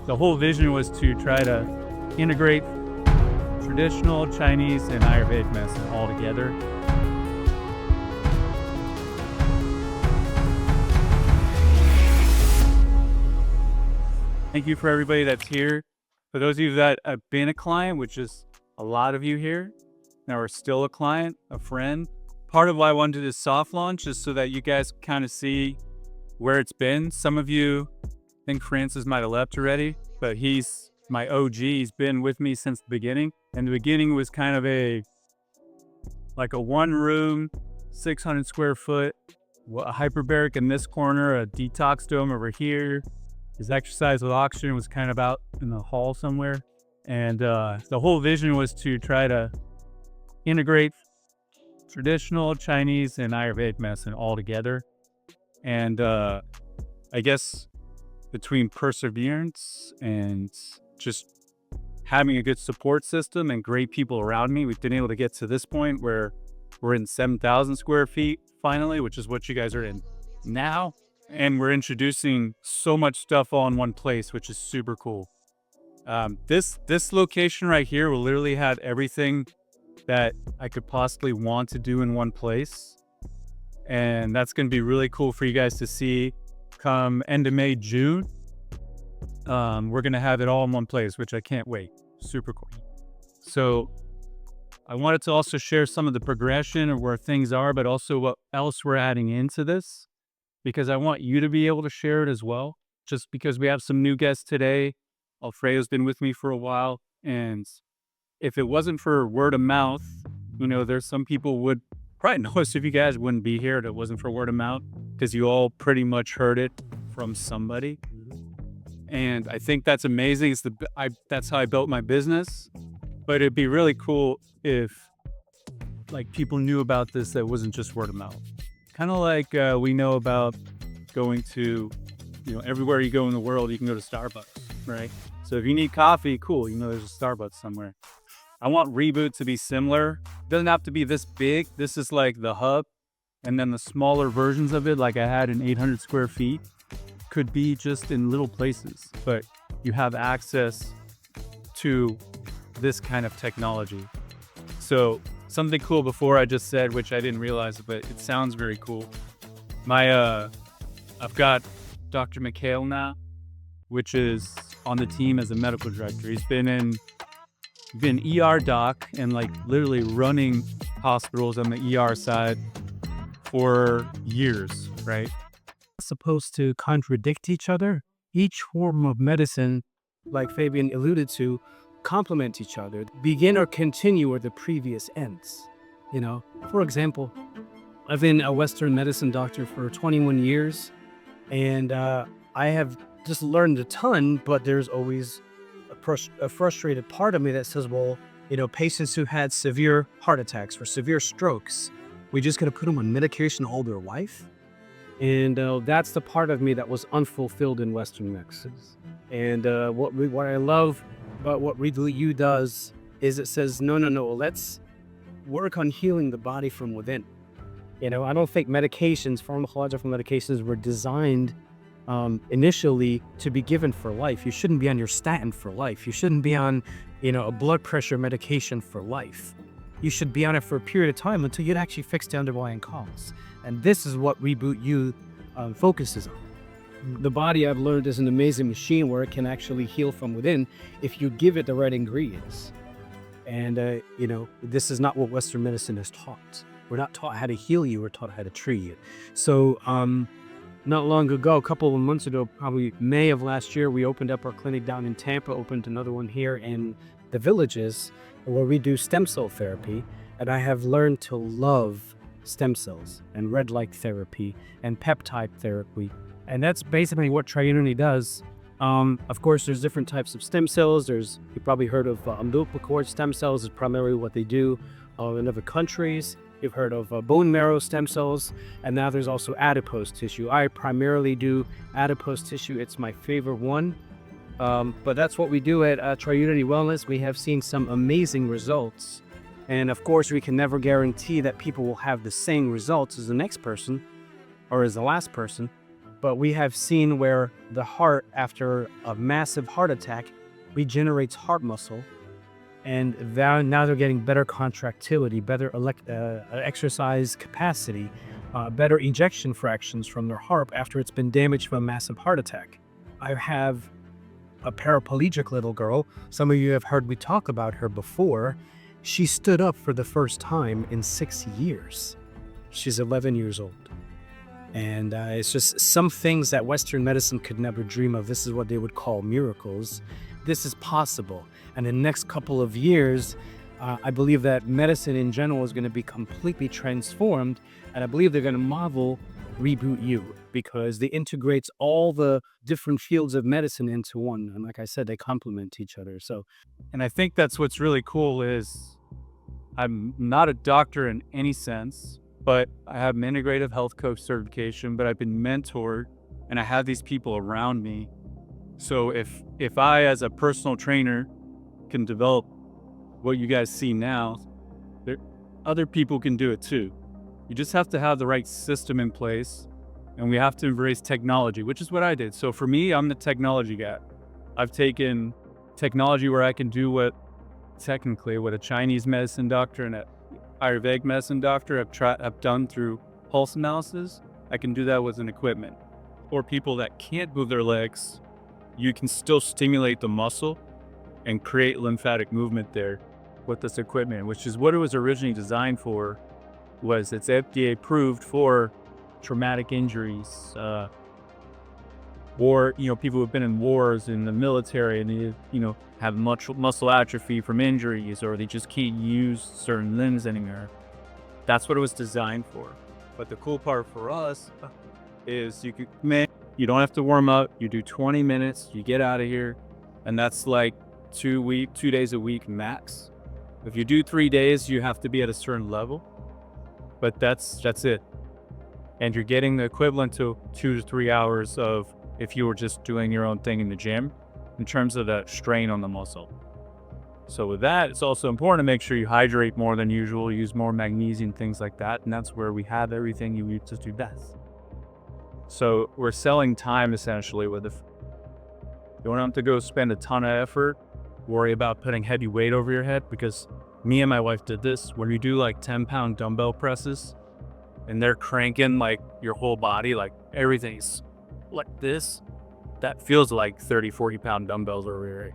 the whole vision was to try to integrate traditional Chinese and Ayurvedic medicine all together. Thank you for everybody that's here. For those of you that have been a client, which is a lot of you here, now are still a client, a friend. Part of why I wanted to do this soft launch is so that you guys kind of see where it's been. Some of you, I think Francis might have left already, but he's my OG. He's been with me since the beginning. And the beginning was kind of a one room, 600 square foot, a hyperbaric in this corner, a detox dome over here. His exercise with oxygen was kind of out in the hall somewhere. And the whole vision was to try to integrate traditional Chinese and Ayurvedic medicine all together. And I guess between perseverance and just having a good support system and great people around me, we've been able to get to this point where we're in 7,000 square feet finally, which is what you guys are in now. And we're introducing so much stuff all in one place, which is super cool. This location right here will literally have everything that I could possibly want to do in one place. And that's going to be really cool for you guys to see come end of May, June. We're going to have it all in one place, which I can't wait. Super cool. So I wanted to also share some of the progression of where things are, but also what else we're adding into this, because I want you to be able to share it as well. Just because we have some new guests today. Alfredo's been with me for a while. And if it wasn't for word of mouth, there's some people would probably most of you guys wouldn't be here if it wasn't for word of mouth, because you all pretty much heard it from somebody. And I think that's amazing. That's how I built my business. But it'd be really cool if people knew about this that wasn't just word of mouth. Kind of like we know about going to, everywhere you go in the world, you can go to Starbucks, right? So if you need coffee, cool, there's a Starbucks somewhere. I want Reboot to be similar. It doesn't have to be this big. This is like the hub. And then the smaller versions of it, like I had in 800 square feet, could be just in little places. But you have access to this kind of technology. So something cool before I just said, which I didn't realize, but it sounds very cool. I've got Dr. Mikhail now, which is on the team as a medical director. He's been ER doc and literally running hospitals on the ER side for years, right? Supposed to contradict each other. Each form of medicine, like Fabian alluded to, complement each other. Begin or continue where the previous ends. For example, I've been a Western medicine doctor for 21 years, and I have just learned a ton, but there's always a frustrated part of me that says, well, patients who had severe heart attacks or severe strokes, we just gonna put them on medication all their life? And that's the part of me that was unfulfilled in Western medicine. And what I love about what Reboot does is it says, no, let's work on healing the body from within. I don't think pharmacological medications were designed initially to be given for life. You shouldn't be on your statin for life. You shouldn't be on, a blood pressure medication for life. You should be on it for a period of time until you'd actually fix the underlying cause. And this is what Reboot focuses on. The body, I've learned, is an amazing machine where it can actually heal from within if you give it the right ingredients. And, this is not what Western medicine is taught. We're not taught how to heal you, we're taught how to treat you. So, not long ago, a couple of months ago, probably May of last year, we opened up our clinic down in Tampa, opened another one here in the Villages, where we do stem cell therapy. And I have learned to love stem cells and red light therapy and peptide therapy. And that's basically what Triunity does. Of course, there's different types of stem cells. You probably heard of umbilical cord stem cells is primarily what they do in other countries. You've heard of bone marrow stem cells, and now there's also adipose tissue. I primarily do adipose tissue. It's my favorite one. But that's what we do at Triunity Wellness. We have seen some amazing results. And of course, we can never guarantee that people will have the same results as the next person or as the last person. But we have seen where the heart, after a massive heart attack, regenerates heart muscle. And now they're getting better contractility, better exercise capacity, better ejection fractions from their heart after it's been damaged from a massive heart attack. I have a paraplegic little girl. Some of you have heard me talk about her before. She stood up for the first time in 6 years. She's 11 years old. And it's just some things that Western medicine could never dream of. This is what they would call miracles. This is possible. And in the next couple of years, I believe that medicine in general is going to be completely transformed. And I believe they're going to model Reboot You, because they integrates all the different fields of medicine into one. And like I said, they complement each other. So, And I think that's what's really cool is I'm not a doctor in any sense, but I have an integrative health coach certification, but I've been mentored and I have these people around me. So if I, as a personal trainer, can develop what you guys see now, other people can do it too. You just have to have the right system in place, and we have to embrace technology, which is what I did. So for me, I'm the technology guy. I've taken technology where I can do what a Chinese medicine doctor and a Ayurvedic medicine doctor have done through pulse analysis. I can do that with an equipment. For people that can't move their legs, you can still stimulate the muscle and create lymphatic movement there with this equipment, which is what it was originally designed for. Was it's FDA approved for traumatic injuries, or people who've been in wars in the military and they have much muscle atrophy from injuries, or they just can't use certain limbs anymore. That's what it was designed for. But the cool part for us is you don't have to warm up. You do 20 minutes, you get out of here, and that's like 2 days a week max. If you do 3 days, you have to be at a certain level, but that's it. And you're getting the equivalent to 2 to 3 hours of if you were just doing your own thing in the gym in terms of the strain on the muscle. So with that, it's also important to make sure you hydrate more than usual, use more magnesium, things like that. And that's where we have everything you need to do best. So we're selling time essentially you don't have to go spend a ton of effort, worry about putting heavy weight over your head, because me and my wife did this. When you do like 10-pound dumbbell presses and they're cranking like your whole body, like everything's like this, that feels like 30-40 pound dumbbells over here.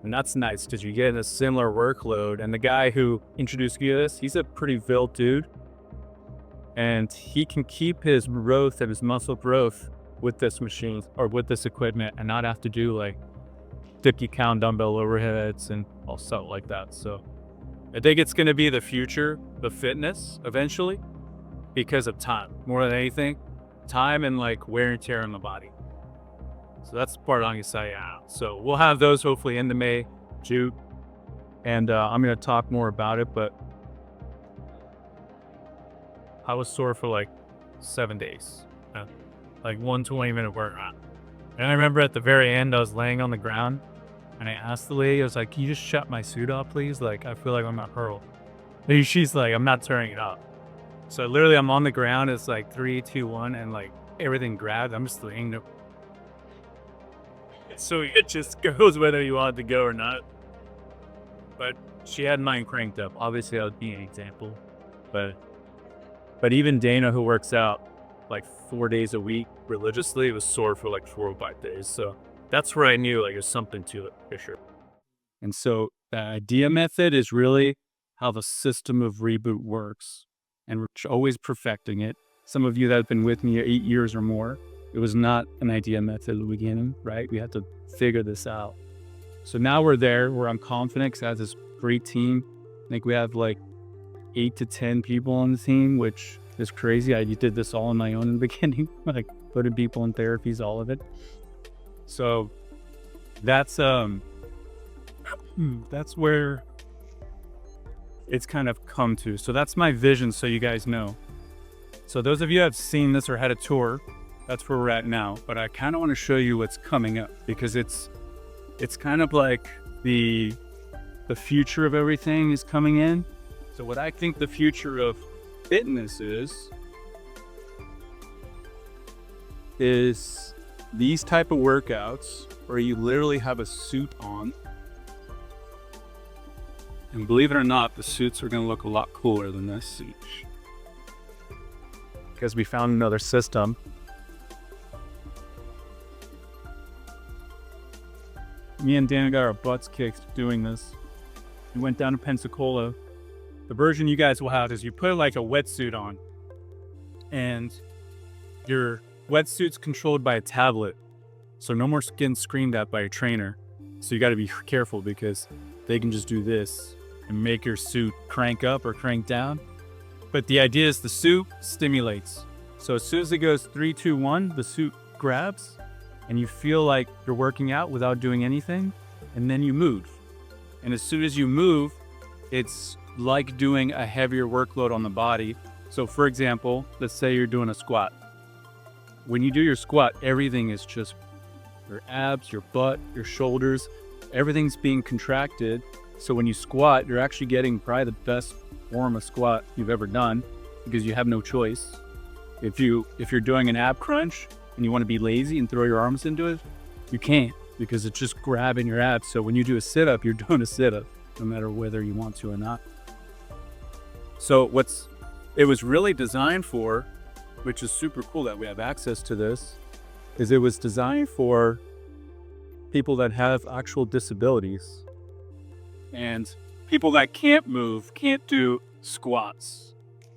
And that's nice because you get a similar workload. And the guy who introduced me to this, he's a pretty built dude, and he can keep his growth and his muscle growth with this machine or with this equipment and not have to do like 50-pound dumbbell overheads and all stuff like that. So I think it's going to be the future of fitness eventually because of time, more than anything. Time and like wear and tear on the body. So that's the part I'm going to say out. So we'll have those hopefully end of May, June. And I'm going to talk more about it, but I was sore for like 7 days, like 120-minute workout. And I remember at the very end, I was laying on the ground and I asked the lady, I was like, can you just shut my suit off, please? Like, I feel like I'm not hurled. And she's like, I'm not turning it up. So literally I'm on the ground. It's like 3, 2, 1, and like everything grabbed. I'm just laying there. So it just goes whether you want it to go or not. But she had mine cranked up. Obviously, I would be an example. But even Dana, who works out like 4 days a week religiously, was sore for like 4 or 5 days. So that's where I knew like there's something to it for sure. And so the idea method is really how the system of Reboot works. And we're always perfecting it. Some of you that have been with me 8 years or more, it was not an idea method at the beginning, right? We had to figure this out. So now we're there where I'm confident because I have this great team. I think we have like 8 to 10 people on the team, which is crazy. I did this all on my own in the beginning, like putting people in therapies, all of it. So that's where it's kind of come to. So that's my vision, so you guys know. So those of you who have seen this or had a tour, that's where we're at now. But I kind of want to show you what's coming up, because it's kind of like the future of everything is coming in. So what I think the future of fitness is is these type of workouts where you literally have a suit on. And believe it or not, the suits are going to look a lot cooler than this suit. Because we found another system. Me and Dana got our butts kicked doing this. We went down to Pensacola. The version you guys will have is you put like a wetsuit on, and your wetsuit's controlled by a tablet. So no more getting screamed at by your trainer. So you got to be careful because they can just do this and make your suit crank up or crank down. But the idea is the suit stimulates. So as soon as it goes 3, 2, 1, the suit grabs and you feel like you're working out without doing anything, and then you move. And as soon as you move, it's like doing a heavier workload on the body. So for example, let's say you're doing a squat. When you do your squat, everything is just your abs, your butt, your shoulders, everything's being contracted. So when you squat, you're actually getting probably the best form of squat you've ever done because you have no choice. If you're doing an ab crunch and you want to be lazy and throw your arms into it, you can't because it's just grabbing your abs. So when you do a sit-up, you're doing a sit-up no matter whether you want to or not. So it was really designed for, which is super cool that we have access to this, is it was designed for people that have actual disabilities and people that can't move, can't do squats.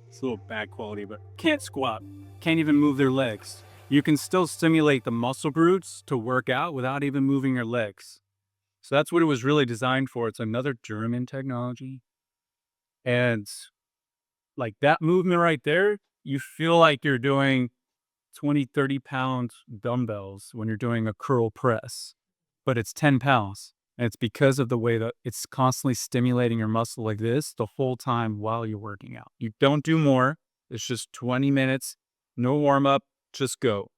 It's a little bad quality, but can't squat, can't even move their legs. You can still stimulate the muscle groups to work out without even moving your legs. So that's what it was really designed for. It's another German technology. And like that movement right there, you feel like you're doing 20, 30 pound dumbbells when you're doing a curl press, but it's 10 pounds. And it's because of the way that it's constantly stimulating your muscle like this the whole time while you're working out. You don't do more. It's just 20 minutes, no warm up, just go.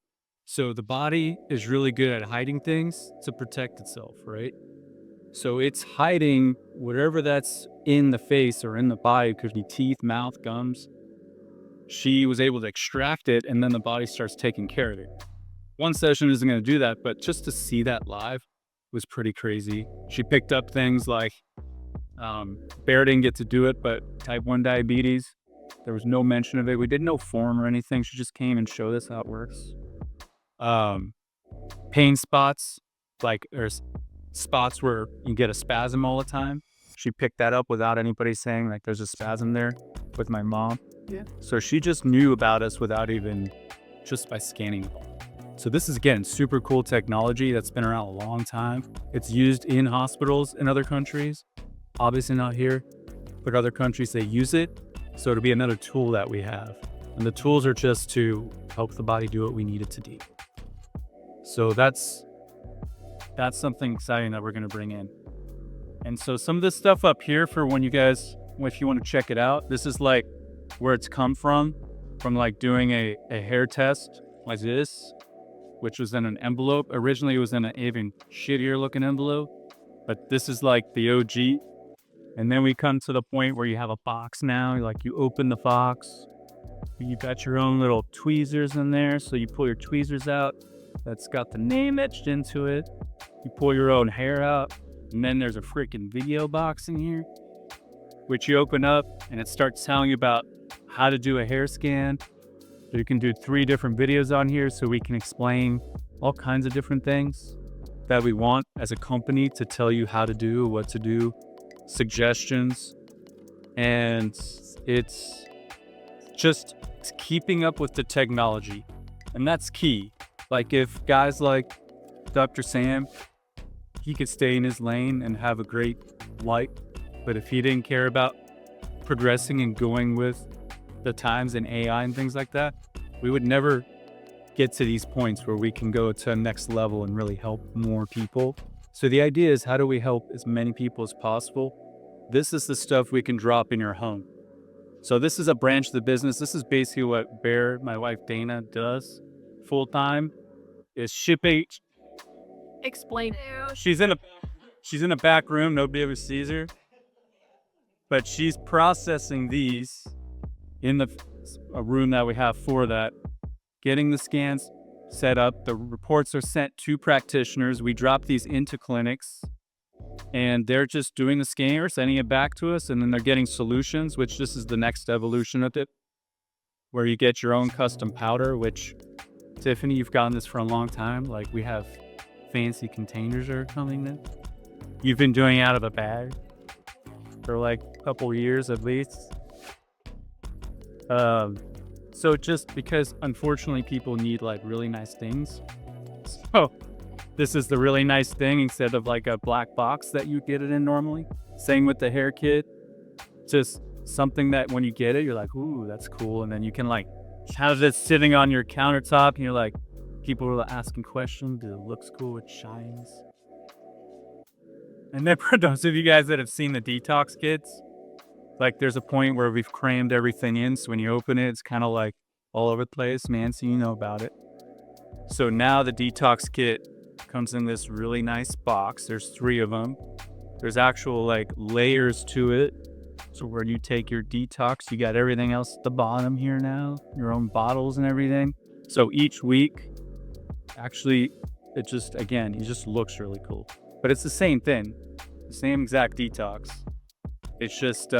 So the body is really good at hiding things to protect itself, right? So it's hiding whatever that's in the face or in the body. It could be teeth, mouth, gums. She was able to extract it, and then the body starts taking care of it. One session isn't going to do that, but just to see that live was pretty crazy. She picked up things like Bear didn't get to do it, but type 1 diabetes, there was no mention of it. We did no form or anything. She just came and showed us how it works. Pain spots, like there's spots where you get a spasm all the time. She picked that up without anybody saying like there's a spasm there with my mom. Yeah. So she just knew about us without even, just by scanning. So this is, again, super cool technology that's been around a long time. It's used in hospitals in other countries, obviously not here, but other countries, they use it. So it'll be another tool that we have. And the tools are just to help the body do what we need it to do. So that's something exciting that we're going to bring in. And so some of this stuff up here for when you guys, if you want to check it out, this is like where it's come from like doing a hair test like this, which was in an envelope. Originally it was in an even shittier looking envelope, but this is like the OG. And then we come to the point where you have a box now. Like you open the box, you got your own little tweezers in there. So you pull your tweezers out. That's got the name etched into it. You pull your own hair out. And then there's a freaking video box in here, which you open up and it starts telling you about how to do a hair scan. So you can do 3 different videos on here so we can explain all kinds of different things that we want as a company to tell you how to do, what to do, suggestions. And it's just keeping up with the technology. And that's key. Like if guys like Dr. Sam, he could stay in his lane and have a great life. But if he didn't care about progressing and going with the times and AI and things like that, we would never get to these points where we can go to a next level and really help more people. So the idea is, how do we help as many people as possible? This is the stuff we can drop in your home. So this is a branch of the business. This is basically what Bear, my wife Dana, does full time, is shipping. Explain. She's in a back room. Nobody ever sees her, but she's processing these in a room that we have for that, getting the scans, set up. The reports are sent to practitioners. We drop these into clinics, and they're just doing the scanning or sending it back to us, and then they're getting solutions, which this is the next evolution of it, where you get your own custom powder, which, Tiffany, you've gotten this for a long time. Like, we have fancy containers that are coming in. You've been doing it out of a bag for like a couple years at least. So just because unfortunately people need like really nice things. So this is the really nice thing instead of like a black box that you get it in normally. Same with the hair kit. Just something that when you get it, you're like, ooh, that's cool. And then you can like have it sitting on your countertop and you're like, people are asking questions. It looks cool. It shines. And then for those of you guys that have seen the detox kits, like there's a point where we've crammed everything in. So when you open it, it's kind of like all over the place, man. So you know about it. So now the detox kit comes in this really nice box. There's 3 of them. There's actual like layers to it. So when you take your detox, you got everything else at the bottom here now, your own bottles and everything. So each week, actually, it just looks really cool. But it's the same thing, the same exact detox. It's just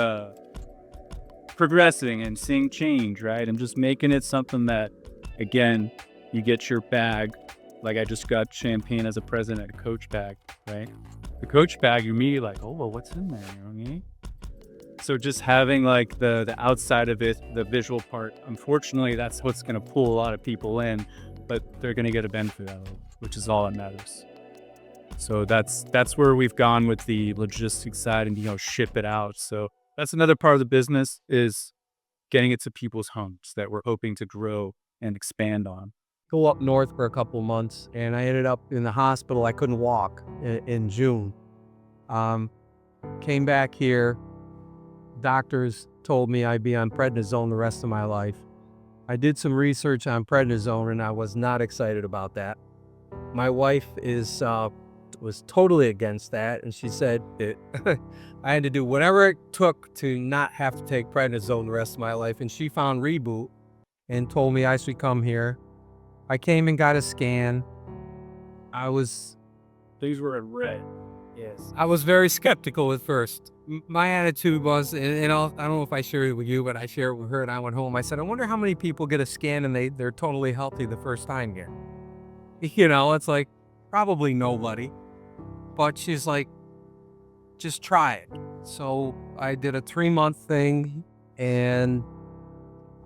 progressing and seeing change, right? I'm just making it something that, again, you get your bag. Like I just got champagne as a present at a Coach bag, right? The Coach bag, you're immediately like, oh, well, what's in there? You know what I mean? So just having like the outside of it, the visual part, unfortunately, that's what's going to pull a lot of people in, but they're going to get a benefit out of it, which is all that matters. So that's where we've gone with the logistics side and, ship it out. So that's another part of the business is getting it to people's homes that we're hoping to grow and expand on. Go up north for a couple of months, and I ended up in the hospital. I couldn't walk in June. Came back here. Doctors told me I'd be on prednisone the rest of my life. I did some research on prednisone, and I was not excited about that. My wife was totally against that, and she said I had to do whatever it took to not have to take prednisone the rest of my life, and she found Reboot and told me I should come here. I came and got a scan. These were in red. Yes. I was very skeptical at first. My attitude was, and I don't know if I shared it with you, but I shared it with her, and I went home. I said, I wonder how many people get a scan and they're totally healthy the first time here. It's like, probably nobody. But she's like, just try it. So I did a 3-month thing, and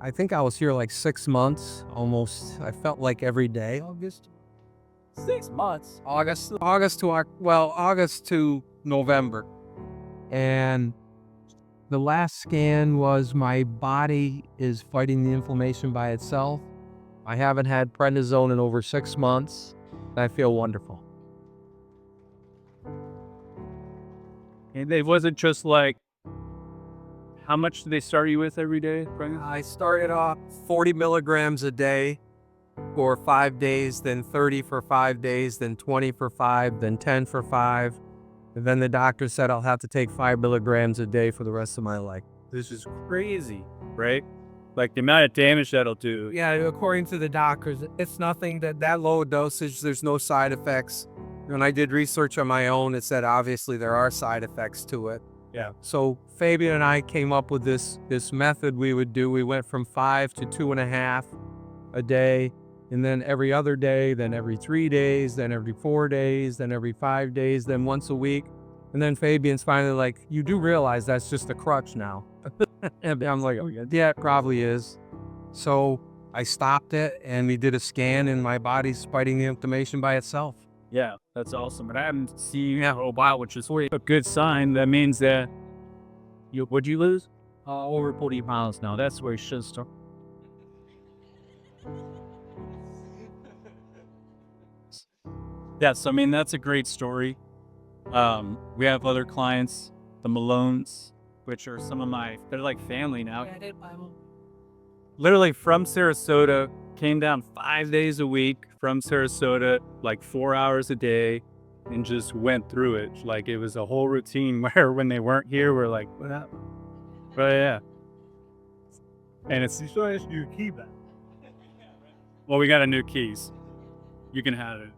I think I was here like 6 months almost. I felt like every day. 6 months. August to November. And the last scan was my body is fighting the inflammation by itself. I haven't had prednisone in over 6 months. And I feel wonderful. And it wasn't just like, how much do they start you with every day? I started off 40 milligrams a day for 5 days, then 30 for 5 days, then 20 for 5, then 10 for 5. And then the doctor said I'll have to take 5 milligrams a day for the rest of my life. This is crazy, right? Like the amount of damage that'll do. Yeah, according to the doctors, it's nothing that low dosage, there's no side effects. When I did research on my own, it said obviously there are side effects to it. Yeah. So Fabian and I came up with this method we would do. We went from 5 to 2.5 a day, and then every other day, then every 3 days, then every 4 days, then every 5 days, then once a week. And then Fabian's finally like, you do realize that's just a crutch now. And I'm like, oh yeah, it probably is. So I stopped it, and we did a scan, and my body's fighting the inflammation by itself. Yeah, that's awesome. And I haven't seen you have a while, which is a good sign. That means that what'd you lose? Over 40 pounds now. That's where you should start. Yes, I mean, that's a great story. We have other clients, the Malones, which are they're like family now. Literally from Sarasota, came down 5 days a week from Sarasota, like 4 hours a day, and just went through it. Like it was a whole routine where when they weren't here, we're like, what happened? But yeah. And it's so nice you keep that. Well, we got a new keys. you can have it.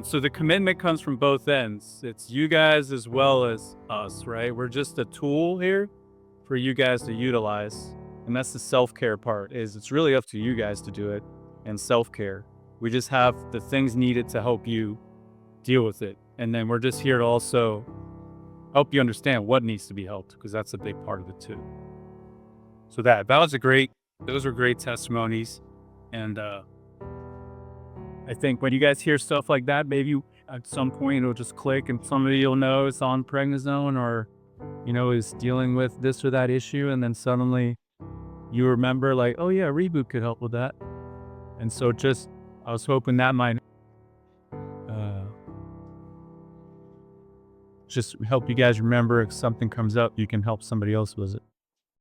So the commitment comes from both ends. It's you guys as well as us, right? We're just a tool here for you guys to utilize. And that's the self-care part, is it's really up to you guys to do it, and self-care. We just have the things needed to help you deal with it. And then we're just here to also help you understand what needs to be helped, because that's a big part of it too. So those were great testimonies. And I think when you guys hear stuff like that, maybe at some point it'll just click and somebody you'll know is on prednisone or, is dealing with this or that issue. And then suddenly you remember like, oh yeah, Reboot could help with that. And so I was hoping that might just help you guys remember if something comes up, you can help somebody else with it.